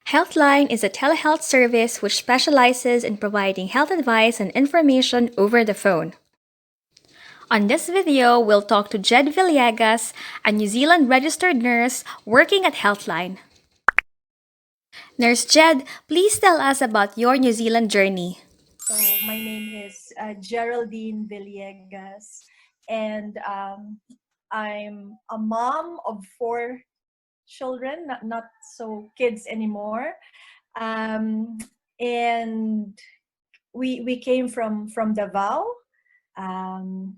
Healthline is a telehealth service which specializes in providing health advice and information over the phone. On this video, we'll talk to Jed Villegas, a New Zealand registered nurse working at Healthline. Nurse Jed, please tell us about your New Zealand journey. So my name is Geraldine Villegas, and I'm a mom of 4 children, not so kids anymore. And we came from Davao. And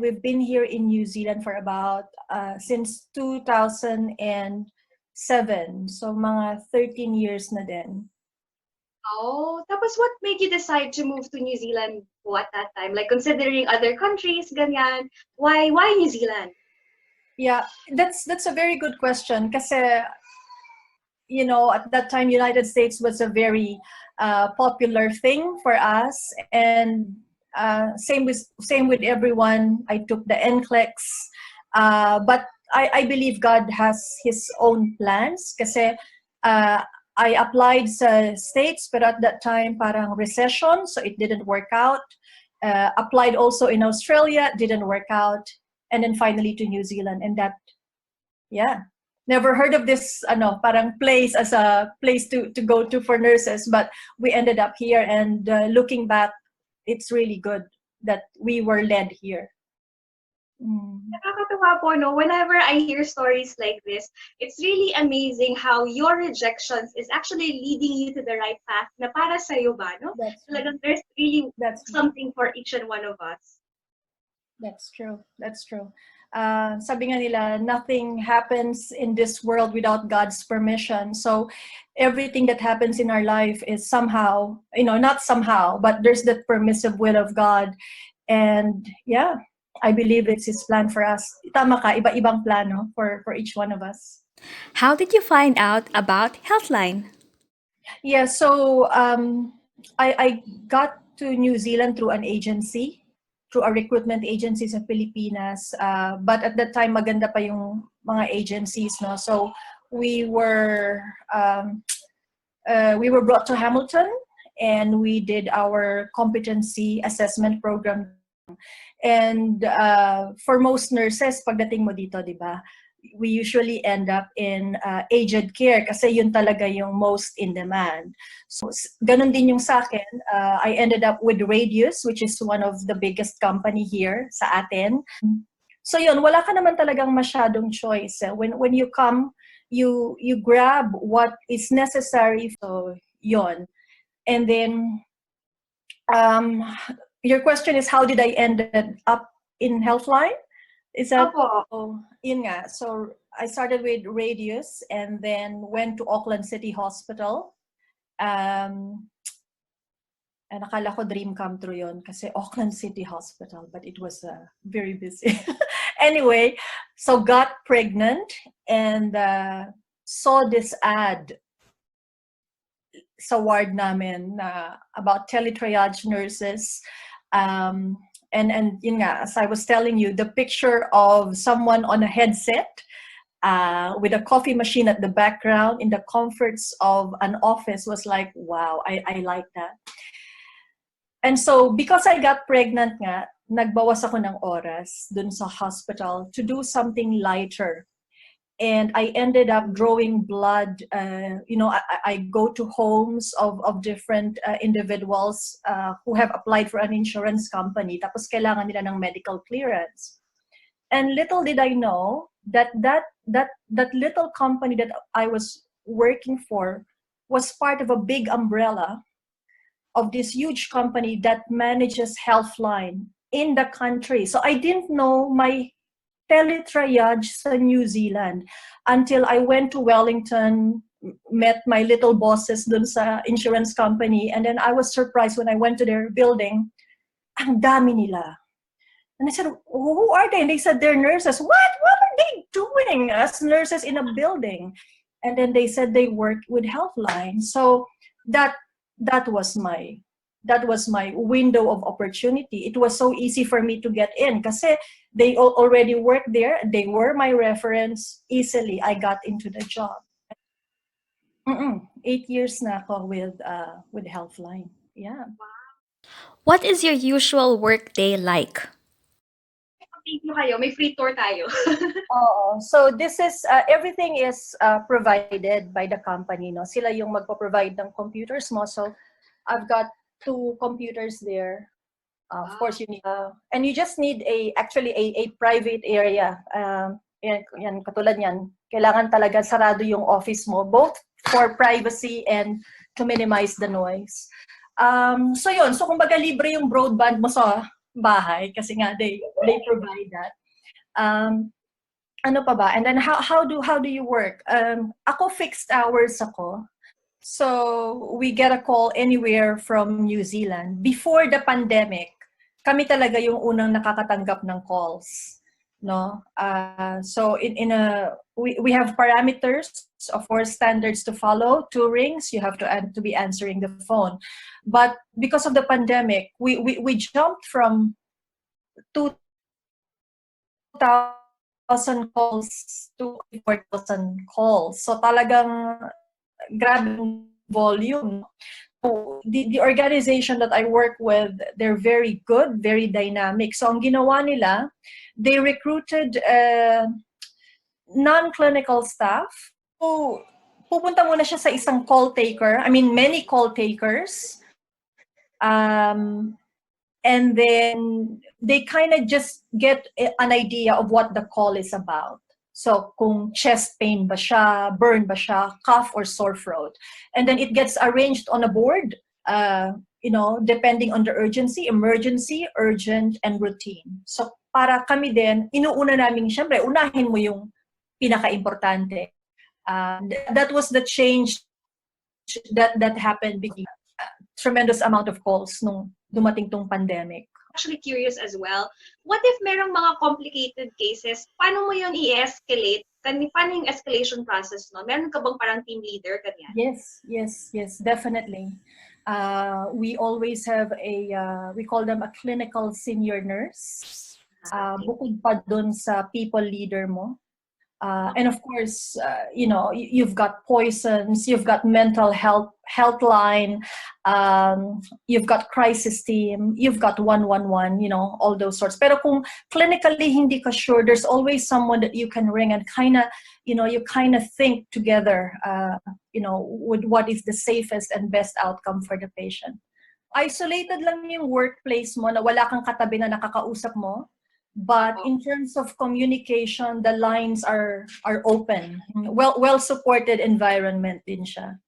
we've been here in New Zealand for about since 2007. So mga 13 years na din. Oh, tapos what made you decide to move to New Zealand at that time? Like considering other countries, ganyan. Why New Zealand? Yeah, that's a very good question. Kasi, at that time, United States was a very popular thing for us, and same with everyone. I took the NCLEX, but I believe God has His own plans. Kasi I applied sa States, but at that time, parang recession, so it didn't work out. Applied also in Australia, didn't work out. And then finally to New Zealand. And never heard of this, parang place as a place to go to for nurses. But we ended up here, and looking back, it's really good that we were led here. Nakakatuwa po, no? Whenever I hear stories like this, it's really amazing how your rejections is actually leading you to the right path na para sa'yo ba, no? Talagang there's really something for each and one of us. That's true. Sabi nga nila, nothing happens in this world without God's permission. So everything that happens in our life is somehow, not somehow, but there's that permissive will of God. And I believe it's His plan for us. Tama ka, iba-ibang plano for each one of us. How did you find out about Healthline? Yeah, so I got to New Zealand through an agency, through a recruitment agency sa Pilipinas. But at that time, maganda pa yung mga agencies, no? So we were brought to Hamilton, and we did our competency assessment program. And for most nurses, pagdating mo dito, di ba, we usually end up in aged care kasi yun talaga yung most in demand. So, ganun din yung sa akin. I ended up with Radius, which is one of the biggest company here sa atin. So yun, wala ka naman talagang masyadong choice. When you come, you grab what is necessary. So yun. And then, your question is, how did I end up in Healthline? Is that? Yun nga. So I started with Radius and then went to Auckland City Hospital. And akala ko dream come true yun kasi Auckland City Hospital, but it was very busy. Anyway, so got pregnant and saw this ad sa ward namin about teletriage nurses. And yun nga, as I was telling you, the picture of someone on a headset with a coffee machine at the background in the comforts of an office was like, wow, I like that. And so because I got pregnant nga, nagbawas ako ng oras dun sa hospital to do something lighter. And I ended up drawing blood. I go to homes of different individuals who have applied for an insurance company. Tapos kailangan nila ng medical clearance. And little did I know that little company that I was working for was part of a big umbrella of this huge company that manages Healthline in the country. So I didn't know my teletriage sa New Zealand until I went to Wellington, met my little bosses dun sa insurance company, and then I was surprised when I went to their building. Ang dami nila. And I said, who are they? And they said, they're nurses. What are they doing as nurses in a building? And then they said they work with Healthline. So that was my window of opportunity. It was so easy for me to get in kasi they already worked there. They were my reference. Easily, I got into the job. 8 years na ako with Healthline. Yeah. What is your usual workday like? Thank you kayo. May free tour tayo. So this is everything is provided by the company, no? Sila yung magpo-provide ng computers mo. So I've got 2 computers there. Of course, you need, and you just need actually a private area. Yan, katulad yan. Kailangan talaga sarado yung office mo, both for privacy and to minimize the noise. So yun, so kumbaga libre yung broadband mo sa bahay kasi nga they provide that. Ano pa ba? And then how do you work? Ako fixed hours ako. So we get a call anywhere from New Zealand. Before the pandemic, kami talaga yung unang nakakatanggap ng calls, no? So we have parameters, of course, standards to follow. 2 rings, you have to be answering the phone. But because of the pandemic, we jumped from 2,000 calls to 4,000 calls. So talagang grabe volume. So the organization that I work with, they're very good, very dynamic. So ang ginawa nila, they recruited non-clinical staff. So pupunta muna siya sa isang call taker. I mean, many call takers. And then they kind of just get an idea of what the call is about. So kung chest pain ba siya, burn ba siya, cough or sore throat. And then it gets arranged on a board, depending on the urgency, emergency, urgent, and routine. So para kami din, inuuna namin, syempre, unahin mo yung pinaka-importante. That was the change that happened because tremendous amount of calls nung dumating tong pandemic. Actually curious as well. What if merong mga complicated cases? Paano mo yun i-escalate? Paano yung escalation process, no? Meron ka bang parang team leader, ganyan? Yes, definitely. We always have we call them a clinical senior nurse. Bukod pa dun sa people leader mo. And of course, you've got poisons, you've got mental health line, you've got crisis team, you've got 111, all those sorts. Pero kung clinically hindi ka sure, there's always someone that you can ring and you kind of think together, with what is the safest and best outcome for the patient. Isolated lang yung workplace mo na wala kang katabi na nakakausap mo. But in terms of communication, the lines are open. Well supported environment din siya.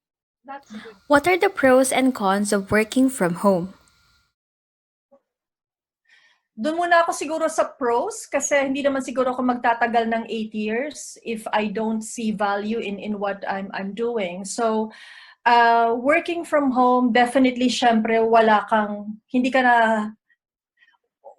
That's good. What are the pros and cons of working from home? Doon muna ako siguro sa pros kasi hindi naman siguro ako magtatagal ng 8 years if I don't see value in what I'm doing. So working from home, definitely syempre hindi ka na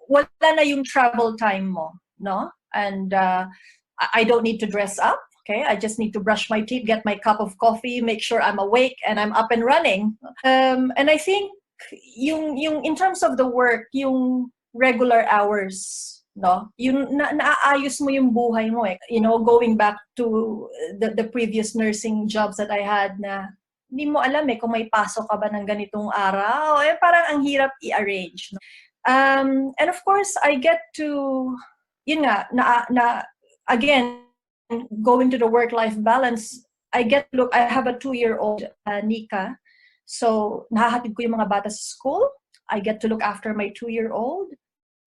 wala na yung travel time mo, no? And I don't need to dress up, okay? I just need to brush my teeth, get my cup of coffee, make sure I'm awake and I'm up and running. And I think yung in terms of the work, yung regular hours, no? Yung naaayos mo yung buhay mo, going back to the previous nursing jobs that I had na hindi mo alam kung may pasok ka ba ng ganitong araw, parang ang hirap i-arrange, no? And of course, I get to, again, going to the work-life balance, I have a 2-year-old, Nika. So, nahahatid ko yung mga bata sa school. I get to look after my 2-year-old,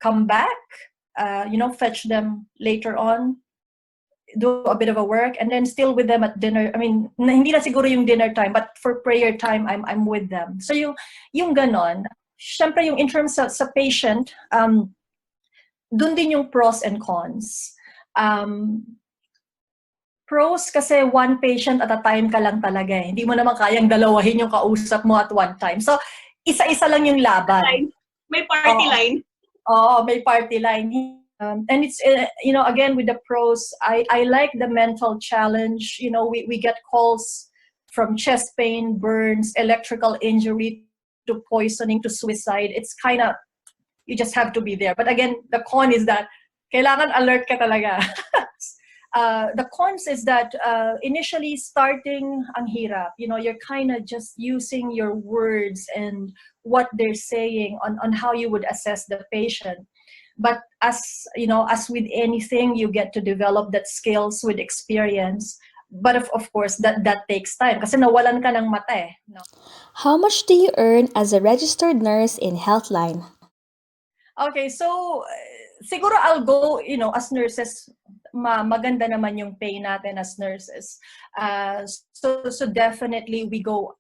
come back, fetch them later on, do a bit of a work, and then still with them at dinner. I mean, hindi na siguro yung dinner time, but for prayer time, I'm with them. So, yung ganon, syempre yung in terms sa patient, dun din yung pros and cons. Pros kasi one patient at a time ka lang talaga. Hindi mo naman kayang dalawahin yung kausap mo at one time. So, isa-isa lang yung laban. May party line. May party line. And it's, again, with the pros, I like the mental challenge. We get calls from chest pain, burns, electrical injury, to poisoning, to suicide. It's kind of, you just have to be there. But again, the con is that kailangan alert ka talaga. The cons is that initially starting ang hirap. You're kind of just using your words and what they're saying on how you would assess the patient. But as with anything, you get to develop that skills with experience. But of course, that takes time. Kasi nawalan ka ng mata eh. No? How much do you earn as a registered nurse in Healthline? Okay, so siguro I'll go, as nurses, maganda naman yung pay natin as nurses. So definitely we go,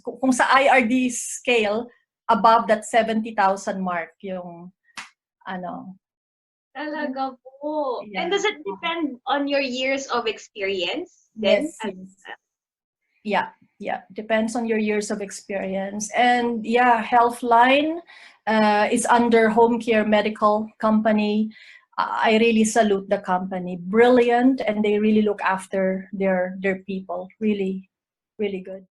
kung sa IRD scale, above that 70,000 mark yung Talaga po. Yeah. And does it depend on your years of experience then? Yes. Yeah. Depends on your years of experience. And yeah, Healthline is under Home Care Medical Company. I really salute the company. Brilliant, and they really look after their people. Really, really good.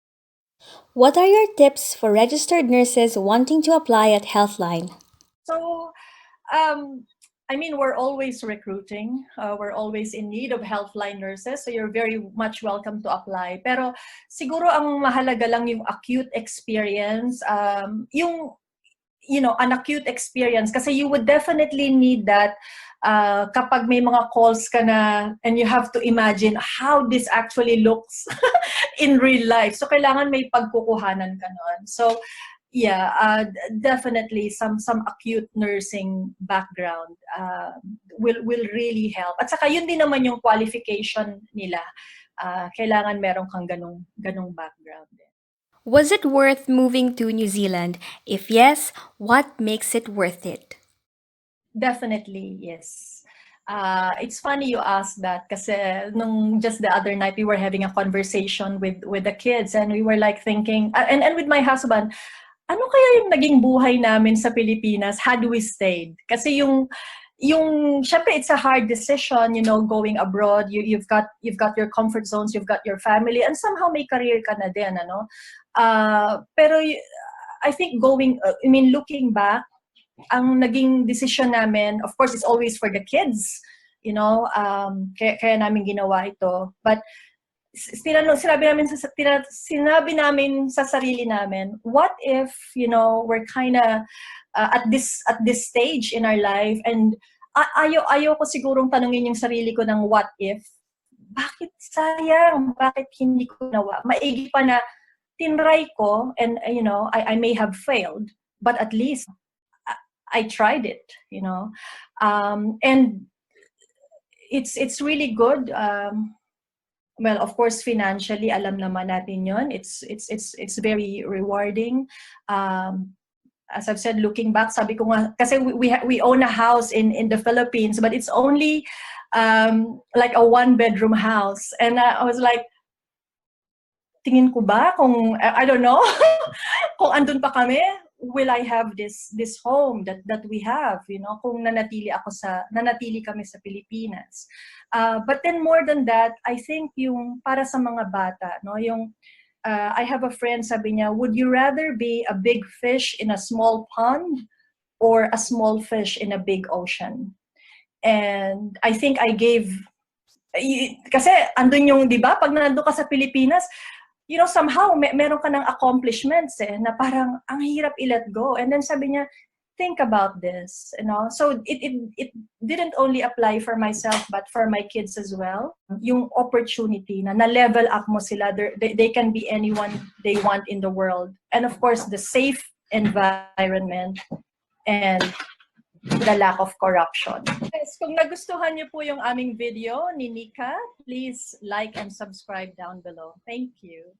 What are your tips for registered nurses wanting to apply at Healthline? So, we're always recruiting. We're always in need of Healthline nurses, so you're very much welcome to apply. Pero siguro ang mahalaga lang yung acute experience, an acute experience, kasi you would definitely need that kapag may mga calls ka na and you have to imagine how this actually looks in real life. So kailangan may pagkukuhanan ka nun. So yeah, definitely some acute nursing background will really help. At saka yun din naman yung qualification nila. Kailangan meron kang ganung background. Was it worth moving to New Zealand? If yes, what makes it worth it? Definitely, yes. It's funny you asked that kasi nung just the other night we were having a conversation with the kids and we were like thinking, and with my husband, ano kaya yung naging buhay namin sa Pilipinas had we stayed? Kasi yung syempre it's a hard decision, going abroad. You've got your comfort zones, you've got your family, and somehow may career ka na din, pero I think looking back, ang naging decision namin, of course, it's always for the kids, kaya namin ginawa ito. But sinabi namin sa sarili namin, what if, we're kind of at this stage in our life, and ayaw ko sigurong tanungin yung sarili ko ng what if. Bakit sayang? Bakit hindi ko nawa? Maigi pa na tinry ko, and I may have failed, but at least I tried it, and it's really good. Well, of course, financially, alam naman natin yon. It's very rewarding. As I've said, looking back, sabi ko nga, kasi we own a house in the Philippines, but it's only like a 1-bedroom house, and I was like, tingin ko ba kung I don't know kung andun pa kami, will I have this home that we have, kung nanatili kami sa Pilipinas. But then more than that, I think yung para sa mga bata, yung I have a friend, sabi niya, would you rather be a big fish in a small pond or a small fish in a big ocean? And I think I gave, kasi andun yung, di ba, pag nandun ka sa Pilipinas, somehow meron ka ng accomplishments na parang ang hirap i-let go. And then sabi niya, think about this, So it didn't only apply for myself, but for my kids as well. Yung opportunity na level up mo sila, they can be anyone they want in the world. And of course, the safe environment and the lack of corruption. Yes, kung nagustuhan niyo po yung aming video ni Nika, please like and subscribe down below. Thank you.